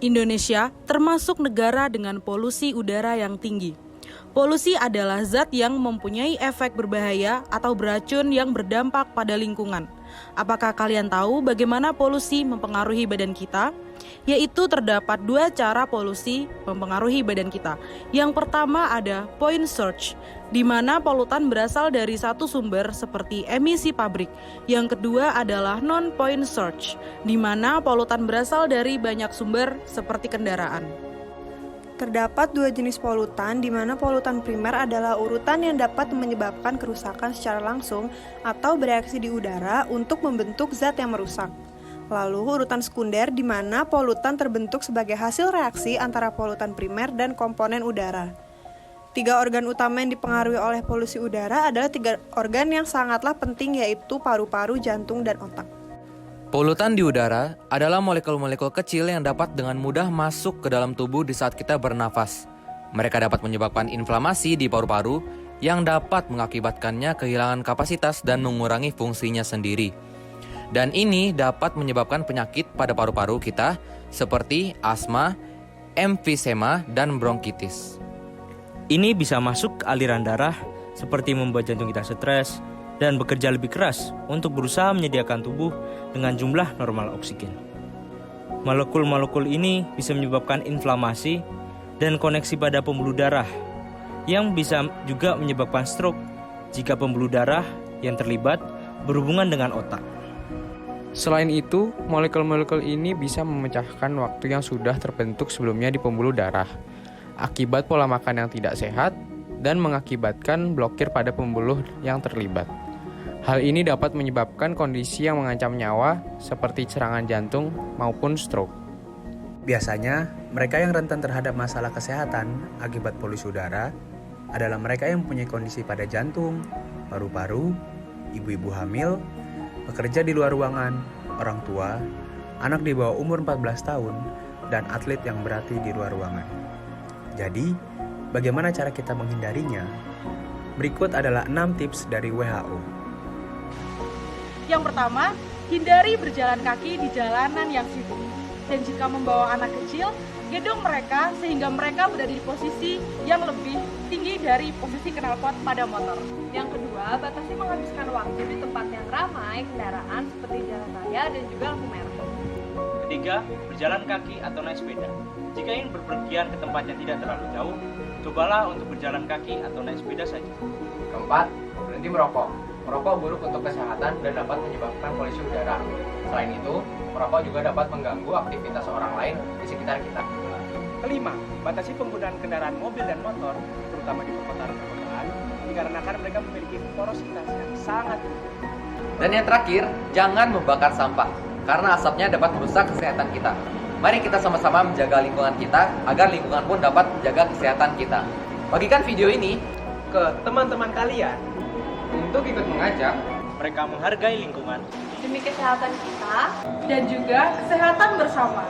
Indonesia termasuk negara dengan polusi udara yang tinggi. Polusi adalah zat yang mempunyai efek berbahaya atau beracun yang berdampak pada lingkungan. Apakah kalian tahu bagaimana polusi mempengaruhi badan kita? Yaitu terdapat dua cara polusi mempengaruhi badan kita. Yang pertama ada point source, di mana polutan berasal dari satu sumber seperti emisi pabrik. Yang kedua adalah non-point source, di mana polutan berasal dari banyak sumber seperti kendaraan. Terdapat dua jenis polutan, di mana polutan primer adalah urutan yang dapat menyebabkan kerusakan secara langsung atau bereaksi di udara untuk membentuk zat yang merusak. Lalu urutan sekunder, di mana polutan terbentuk sebagai hasil reaksi antara polutan primer dan komponen udara. Tiga organ utama yang dipengaruhi oleh polusi udara adalah tiga organ yang sangatlah penting, yaitu paru-paru, jantung, dan otak. Polutan di udara adalah molekul-molekul kecil yang dapat dengan mudah masuk ke dalam tubuh di saat kita bernafas. Mereka dapat menyebabkan inflamasi di paru-paru yang dapat mengakibatkannya kehilangan kapasitas dan mengurangi fungsinya sendiri. Dan ini dapat menyebabkan penyakit pada paru-paru kita seperti asma, emfisema, dan bronkitis. Ini bisa masuk ke aliran darah seperti membuat jantung kita stres dan bekerja lebih keras untuk berusaha menyediakan tubuh dengan jumlah normal oksigen. Molekul-molekul ini bisa menyebabkan inflamasi dan koneksi pada pembuluh darah yang bisa juga menyebabkan stroke jika pembuluh darah yang terlibat berhubungan dengan otak. Selain itu, molekul-molekul ini bisa memecahkan waktu yang sudah terbentuk sebelumnya di pembuluh darah akibat pola makan yang tidak sehat dan mengakibatkan blokir pada pembuluh yang terlibat. Hal ini dapat menyebabkan kondisi yang mengancam nyawa seperti serangan jantung maupun stroke. Biasanya, mereka yang rentan terhadap masalah kesehatan akibat polusi udara adalah mereka yang mempunyai kondisi pada jantung, paru-paru, ibu-ibu hamil, pekerja di luar ruangan, orang tua, anak di bawah umur 14 tahun, dan atlet yang berlatih di luar ruangan. Jadi, bagaimana cara kita menghindarinya? Berikut adalah 6 tips dari WHO. Yang pertama, hindari berjalan kaki di jalanan yang sibuk. Dan jika membawa anak kecil, gendong mereka sehingga mereka berada di posisi yang lebih tinggi dari posisi knalpot pada motor. Yang kedua, batasi menghabiskan waktu di tempat yang ramai kendaraan seperti jalan raya dan juga lampu merah. Ketiga, berjalan kaki atau naik sepeda. Jika ingin berpergian ke tempat yang tidak terlalu jauh, cobalah untuk berjalan kaki atau naik sepeda saja. Keempat, berhenti merokok. Merokok buruk untuk kesehatan dan dapat menyebabkan polusi udara. Selain itu, merokok juga dapat mengganggu aktivitas orang lain di sekitar kita. Kelima, batasi penggunaan kendaraan mobil dan motor, terutama di perkotaan, dikarenakan mereka memiliki porositas yang sangat tinggi. Dan yang terakhir, jangan membakar sampah, karena asapnya dapat merusak kesehatan kita. Mari kita sama-sama menjaga lingkungan kita, agar lingkungan pun dapat menjaga kesehatan kita. Bagikan video ini Ke teman-teman kalian, untuk ikut mengajak mereka menghargai lingkungan Demi kesehatan kita Dan juga kesehatan bersama.